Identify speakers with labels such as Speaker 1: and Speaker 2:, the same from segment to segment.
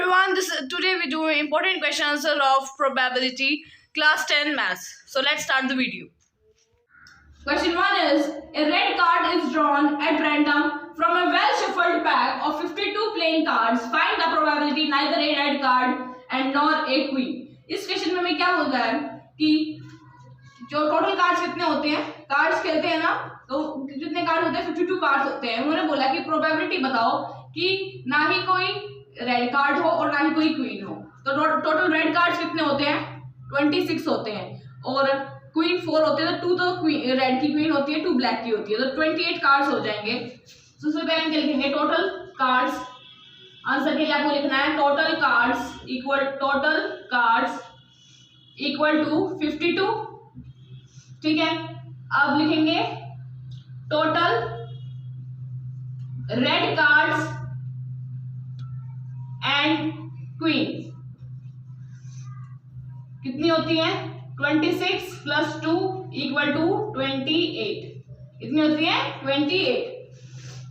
Speaker 1: everyone, today we do important question answer of probability class 10 maths. So let's start the video.
Speaker 2: Question 1 is, a red card is drawn at random from a well shuffled pack of 52 playing cards. Find the probability neither a red card and nor a queen. इस question में हमें क्या बोल रहा है कि जो total cards कितने होते हैं, कार्ड्स खेलते हैं ना, तो जितने कार्ड होते हैं 52 कार्ड्स होते हैं। उन्होंने बोला कि प्रोबेबिलिटी बताओ कि ना ही कोई रेड कार्ड हो और ना ही कोई क्वीन हो। तो टोटल रेड कार्ड्स कितने होते हैं, 26 होते हैं और क्वीन 4 होते हैं। तो 2 तो रेड की क्वीन होती है, 2 ब्लैक की होती है, तो 28 कार्ड्स हो जाएंगे। सबसे पहले हम लिखेंगे टोटल कार्ड्स। आंसर के लिए आपको लिखना है टोटल कार्ड्स इक्वल टू 52। ठीक है, अब लिखेंगे total red cards and queen कितनी होती है, 26 प्लस 2 इक्वल टू 28। कितनी होती है, 28।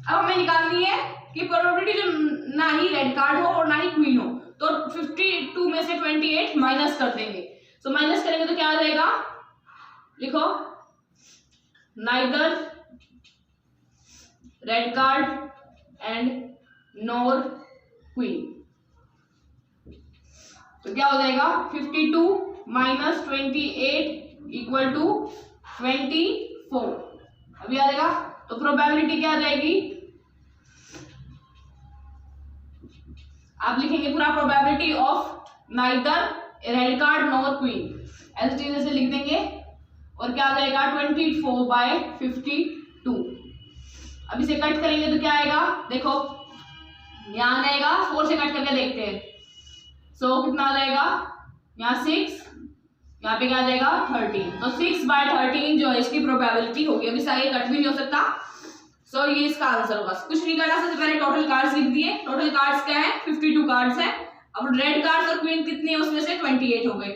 Speaker 2: अब हमें निकालनी है कि प्रोबेबिलिटी जो ना ही रेड कार्ड हो और ना ही क्वीन हो, तो 52 में से 28 माइनस कर देंगे। सो माइनस करेंगे तो क्या आ जाएगा, लिखो neither red card and NOR queen. तो क्या हो जाएगा, 52 माइनस 28 इक्वल टू 24। अभी आ जाएगा, तो प्रोबेबिलिटी क्या आ जाएगी, आप लिखेंगे पूरा probability of neither red card nor queen, ऐसे चीजें से लिख देंगे और क्या आ जाएगा 24/52। अब इसे कट करेंगे तो क्या आएगा, देखो यहाँ आएगा, 4 से कट करके देखते हैं। सो कितना आ जाएगा, यहाँ 6, यहाँ पे क्या आ जाएगा 13। तो 6/13 जो है इसकी प्रोबेबिलिटी होगी। अभी सारे कट भी नहीं हो सकता। सो ये इसका आंसर होगा। कुछ नहीं करना, सबसे पहले टोटल कार्ड्स लिख दिए। टोटल कार्ड्स क्या है, 52 कार्ड्स है। अब रेड कार्ड्स और क्वीन कितनी है, उसमें से 28 हो गए।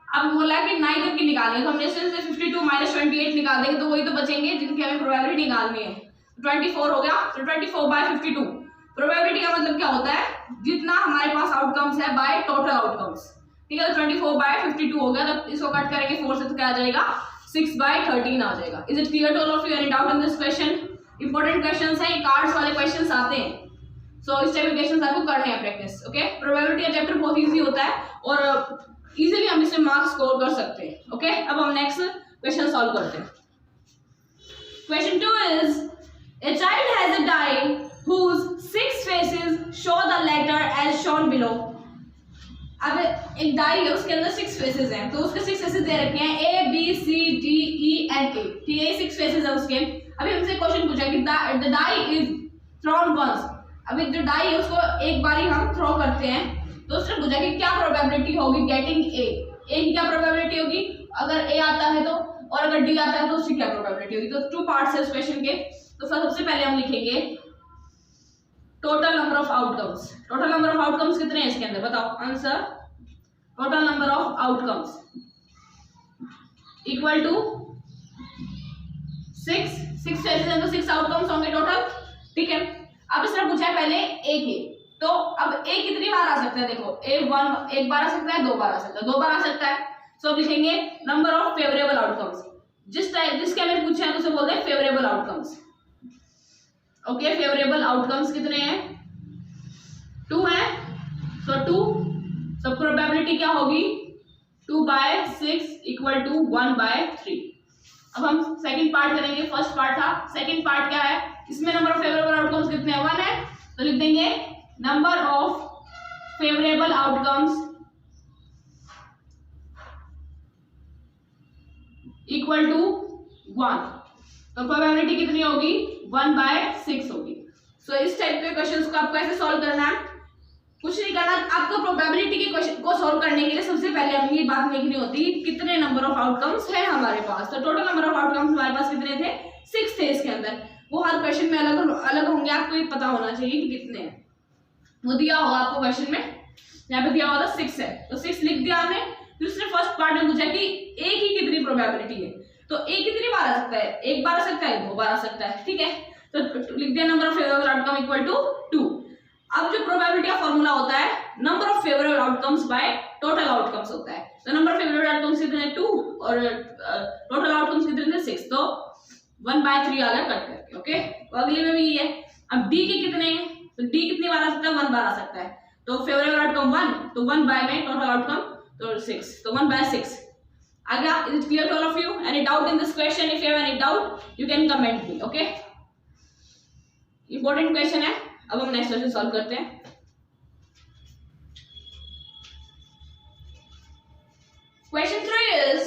Speaker 2: अब बोला कि नाइदर की निकालेंगे, तो हम जैसे 52 माइनस 28 निकाल देंगे तो वही तो बचेंगे जिनकी हमें प्रोबेबिलिटी निकालनी है। 24 हो गया, तो 24/52। प्रोबेबिलिटी का मतलब क्या होता है, जितना हमारे पास आउटकम्स है बाय टोटल आउटकम्स। ठीक है, तो 24/52 हो गया। तो इसको कट करेंगे 4 से तो क्या आ जाएगा, 6/13 आ जाएगा। Is it clear to all of you? Any doubt in this question? Important questions हैं, कार्ड्स वाले क्वेश्चंस आते हैं। सो इस टाइप के क्वेश्चंस आपको करने हैं प्रैक्टिस। ओके, प्रोबेबिलिटी का चैप्टर बहुत इजी होता है और इजीली हम इसमें मार्क्स स्कोर कर सकते हैं। ओके, अब हम नेक्स्ट क्वेश्चन सॉल्व करते हैं। Question 2 is, a child has a die whose 6 faces show the letter as shown below। अब एक डाई है, उसके अंदर 6 फेसेस हैं, तो उसके 6 फेसेस दे रखे हैं A B C D E and A। ठीक है, 6 फेसेस है उसके। अभी हमसे क्वेश्चन पूछा कि the die is thrown once। अभी जो डाई है उसको एक बार ही हम थ्रो करते हैं, तो उसने पूछा कि क्या प्रोबेबिलिटी होगी गेटिंग A। A की क्या प्रोबेबिलिटी होगी, अगर A आता है तो, और अगर D आता है तो उसकी क्या प्रोबेबिलिटी होगी। तो 2 पार्ट्स है इस क्वेश्चन के। तो सबसे पहले हम लिखेंगे total number of outcomes. Total number of outcomes कितने हैं इसके अंदर, बताओ answer. Total number of outcomes equal to 6 faces हैं, तो 6 आउटकम्स होंगे टोटल। ठीक है, अब इसने पूछा है पहले ए के, तो अब ए कितनी बार आ सकता है, देखो ए 1 बार आ सकता है, 2 बार आ सकता है, 2 बार आ सकता है। सो अब लिखेंगे नंबर ऑफ फेवरेबल आउटकम्स। जिसके हमें पूछा है उसे बोलते हैं favourable outcomes. Okay, favourable outcomes कितने हैं, 2 है। सो 2, सो प्रोबेबिलिटी क्या होगी, 2/6 इक्वल टू 1/3। अब हम सेकंड पार्ट करेंगे, फर्स्ट पार्ट था, सेकंड पार्ट क्या है, इसमें नंबर ऑफ फेवरेबल आउटकम्स कितने हैं, 1 है। तो लिख देंगे number of favourable outcomes equal to 1। तो प्रोबेबिलिटी कितनी होगी, 1/6 होगी। सो इस टाइप के क्वेश्चंस को आपको ऐसे सॉल्व करना है, कुछ नहीं करना। आपको प्रोबेबिलिटी के क्वेश्चन को सॉल्व करने के लिए सबसे पहले हमें ये बात लिखनी होती है कितने नंबर ऑफ आउटकम्स है हमारे पास। तो टोटल नंबर ऑफ आउटकम्स हमारे पास कितने थे, 6 थे इसके अंदर। वो हर क्वेश्चन में अलग अलग होंगे, आपको ये पता होना चाहिए कि कितने हैं। वो दिया होगा आपको क्वेश्चन में, यहाँ पे दिया होगा 6 है, तो 6 लिख दिया आपने। दूसरे फर्स्ट पार्ट में पूछा कि ए की कितनी प्रोबेबिलिटी है, तो ए कितनी बार आ सकता है, 1 बार आ सकता है, 2 बार आ सकता है। ठीक है, तो लिख दिया number of favourable outcome equal to 2। अब जो प्रोबेबिलिटी का फॉर्मूला होता है number of favourable outcomes by total outcomes होता है। तो नंबर ऑफ फेवरेबल आउटकम्स कितने 2 और टोटल आउटकम्स कितने थे 6, तो 1/3 आ गया कट करके। ओके, तो अगले में भी ये है। अब डी के कितने हैं, तो डी कितनी बार आ सकता है 1 बार आ सकता है, तो फेवरेबल आउटकम 1, तो 1 बाय में टोटल आउटकम तो 6, तो 1/6 आ गया। Is it clear to all of you? Any doubt in this question? If you have any doubt you can comment me. Okay, important question है। अब हम नेक्स्ट क्वेश्चन सॉल्व करते हैं। Question 3 is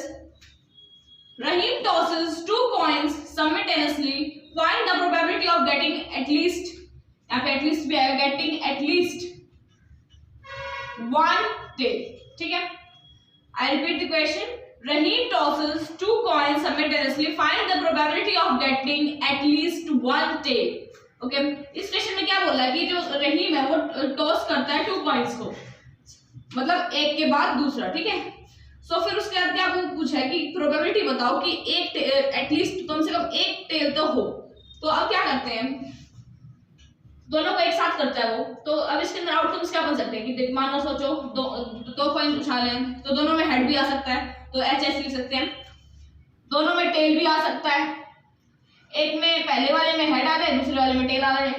Speaker 2: Rahim tosses 2 coins simultaneously. Find the probability of getting at least, यहाँ पे at least भी आएगा, getting at least 1 tail। ठीक है, I repeat the question. Rahim tosses 2 coins simultaneously. Find the probability of getting at least 1 tail. Okay, इस question में क्या बोल रहा है कि जो रहीम है वो टॉस करता है 2 कॉइन्स को, मतलब एक के बाद दूसरा। ठीक है, सो फिर उसके बाद क्या आपको पूछा है कि प्रोबेबिलिटी बताओ कि एक एटलीस्ट कम से कम एक टेल तो हो। तो अब क्या करते हैं, दोनों को एक साथ करता है वो। तो अब इसके अंदर आउटकम्स क्या बन सकते हैं कि देख, मान लो सोचो दो कॉइन उछालें तो दोनों में हेड भी आ सकता है, तो एच ऐसे लिख सकते हैं। दोनों में टेल भी आ सकता है, एक में पहले वाले में हेड आ जाए दूसरे वाले में टेल आ जाए,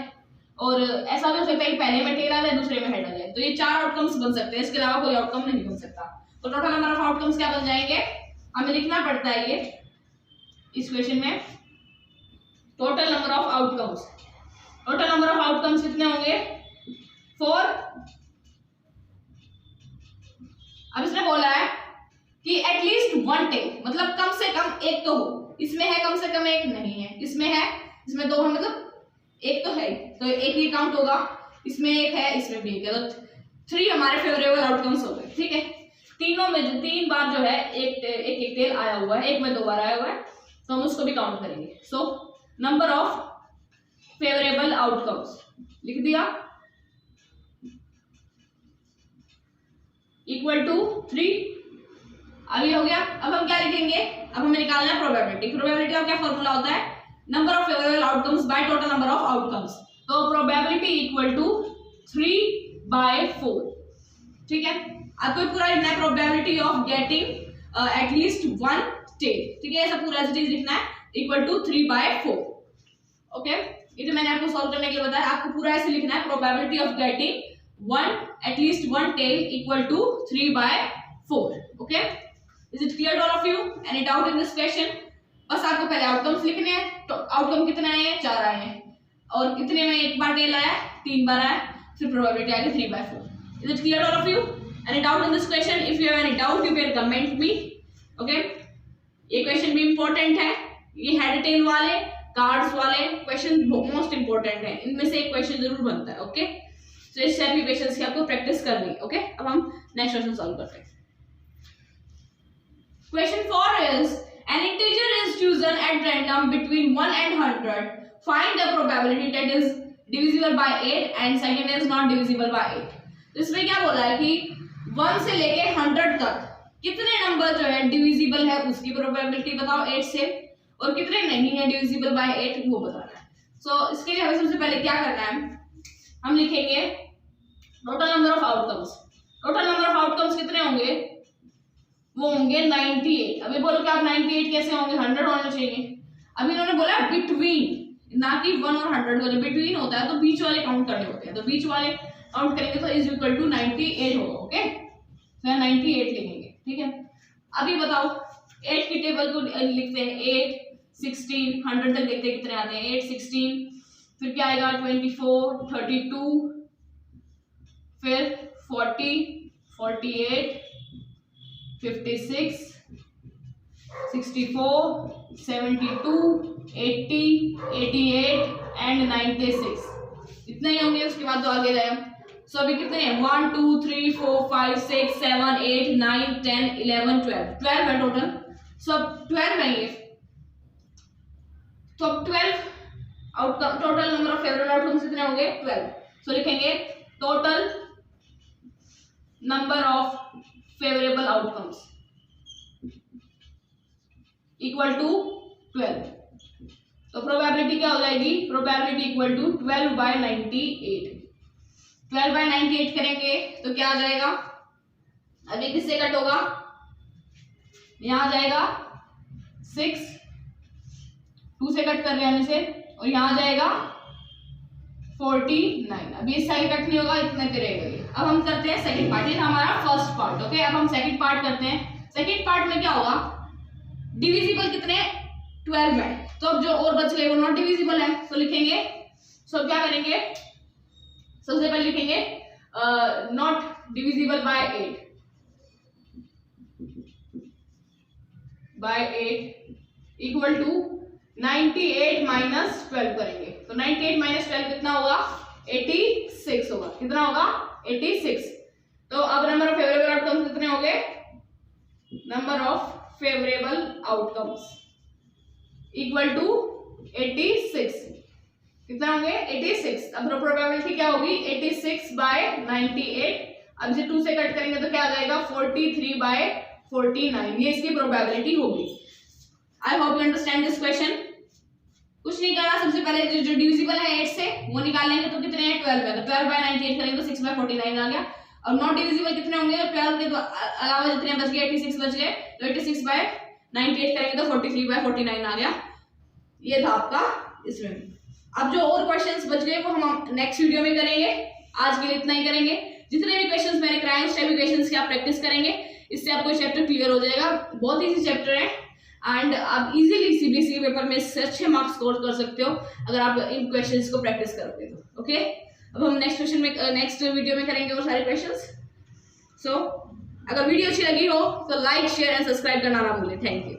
Speaker 2: और ऐसा भी हो सकता है कि पहले में टेल आ जाए दूसरे में हेड आ जाए। तो ये 4 आउटकम्स बन सकते हैं, इसके अलावा कोई आउटकम नहीं बन सकता। तो टोटल नंबर ऑफ आउटकम्स क्या बन जाएंगे, हमें लिखना पड़ता है ये इस क्वेश्चन में। Total number of outcomes, total number of outcomes कितने होंगे 4। अब इसने बोला है कि एटलीस्ट 1 टेल, मतलब कम से कम एक तो हो। इसमें है कम से कम एक, नहीं है इसमें है, इसमें 2 है, मतलब एक तो है, तो एक ही काउंट होगा। इसमें एक है, इसमें भी एक है, तो 3 हमारे फेवरेबल आउटकम्स हो गए। ठीक है, तीनों में 3 बार जो है एक टेल आया हुआ है, एक में 2 बार आया हुआ है, तो हम उसको भी काउंट करेंगे। So number of favourable outcomes लिख दिया इक्वल टू 3। अभी हो गया। अब हम क्या लिखेंगे, अब हमें निकालना है प्रोबेबिलिटी। प्रोबेबिलिटी का क्या फॉर्मूला होता है, number of favourable outcomes by total number of outcomes. तो प्रोबेबिलिटी इक्वल टू 3/4। ठीक है, आपको पूरा लिखना है probability of getting at least 1 tail. ठीक है, ऐसा पूरा चीज लिखना है इक्वल टू 3/4। ओके, ये जो मैंने आपको सॉल्व करने के लिए बताया, आपको पूरा ऐसे लिखना है probability of getting at least 1 tail equal to 3/4। Okay, is it clear to all of you? Any doubt in this question? बस आपको पहले आउटकम्स लिखने हैं। तो आउटकम कितने आए हैं, 4 आए हैं, और कितने में एक बार टेल आया, 3 बार आया, फिर प्रोबेबिलिटी आएगी 3/4। Is it clear to all of you? Any doubt in this question? If you have any doubt, you can comment me. Okay? ये क्वेश्चन भी इम्पोर्टेंट है, ये हेड टेल वाले कार्ड्स वाले क्वेश्चन मोस्ट इंपोर्टेंट है, इनमें से एक क्वेश्चन जरूर बनता है। ओके, तो इस टाइप के क्वेश्चंस की आपको प्रैक्टिस करनी है। ओके, अब हम नेक्स्ट क्वेश्चन सॉल्व करते हैं। Question 4 is an integer is chosen at random between 1 and 100. Find the probability that is divisible by 8 and second is not divisible by 8. तो इसमें क्या बोला है कि 1 से लेके 100 तक कितने नंबर जो है डिविजिबल है उसकी प्रोबेबिलिटी बताओ 8 से, और कितने नहीं है डिविजिबल बाय 8 वो बताना है। सो इसके लिए हमें सबसे पहले क्या करना है, हम लिखेंगे total number of outcomes. Total number of outcomes कितने होंगे, वो होंगे 98। अभी बोलो कि आप 98 कैसे होंगे, 100 होने चाहिए। अभी इन्होंने बोला बिटवीन, ना कि 1 और 100 वाले, बिटवीन होता है तो बीच वाले काउंट करने होते हैं, तो बीच वाले काउंट करेंगे तो इज इक्वल टू 98 होगा। ओके, तो 98 लिखेंगे। ठीक है, अभी बताओ 8 की टेबल को लिखते हैं, 8 16 100 तक देखते हैं कितने आते हैं, 8 16, फिर क्या आएगा 24 32, फिर 40 48 56 64 72 80 88 एंड 96, इतने ही होंगे। उसके बाद तो आगे रहे। सो अभी कितने हैं, 1 2 3 4 5 6 7 8 9 10 11 12 है टोटल। सो अब 12 है ये, तो अब 12 outcome, total number of favourable outcomes कितने होंगे 12। सो लिखेंगे total number of favourable outcomes equal to 12। तो प्रोबेबिलिटी क्या हो जाएगी, प्रोबेबिलिटी इक्वल टू 12/98। 12/98 करेंगे तो क्या आ जाएगा, अभी किससे कट होगा, यहाँ आ जाएगा 6, 2 से कट कर रहे हैं हम इसे, और यहाँ आ जाएगा 49। अभी इस साइड कट नहीं होगा, इतने पे रहेगा ये। अब हम करते हैं सेकंड पार्ट, ये था हमारा फर्स्ट पार्ट। ओके, अब हम सेकंड पार्ट करते हैं। सेकंड पार्ट में क्या होगा, डिविजिबल कितने 12 है, तो अब जो और बच गए वो नॉट डिविजिबल है, तो लिखेंगे, सो क्या करेंगे, सबसे पहले लिखेंगे not divisible by 8 equal to 98 minus 12 करेंगे, तो 98 माइनस 12 कितना होगा, 86 होगा। कितना होगा, 86। तो अब नंबर ऑफ फेवरेबल आउटकम्स कितने हो गए, number of favourable outcomes equal to 86, कितना होंगे 86। अब प्रोबेबिलिटी क्या होगी, 86/98। अब इसे 2 से कट करेंगे तो क्या आ जाएगा, 43/49, ये इसकी प्रोबेबिलिटी होगी। I hope you understand this question. कुछ नहीं करना, सबसे पहले जो डिविजिबल है 8 से वो निकाल लेंगे, तो कितने हैं 12 है, तो 12/98 करेंगे तो 6/49 आ गया। और नॉट डिविजिबल कितने होंगे, 12 के तो अलावा जितने बच गए 86 बच गए, तो 86/98 करेंगे तो 43/49 आ गया। ये था आपका इसमें। अब जो और क्वेश्चंस बच गए वो हम नेक्स्ट वीडियो में करेंगे, आज के लिए इतना ही करेंगे। जितने भी क्वेश्चंस मैंने कराए उस टाइप के क्वेश्चंस की आप प्रैक्टिस करेंगे, इससे आपको चैप्टर क्लियर हो जाएगा। बहुत इजी चैप्टर है एंड आप इजीली सीबीएसई पेपर में इससे अच्छे मार्क्स स्कोर कर सकते हो अगर आप इन क्वेश्चंस को प्रैक्टिस करोगे तो। ओके, अब हम नेक्स्ट वीडियो में करेंगे और सारे क्वेश्चंस। सो अगर वीडियो अच्छी लगी हो तो लाइक, शेयर एंड सब्सक्राइब करना ना भूलें। Thank you.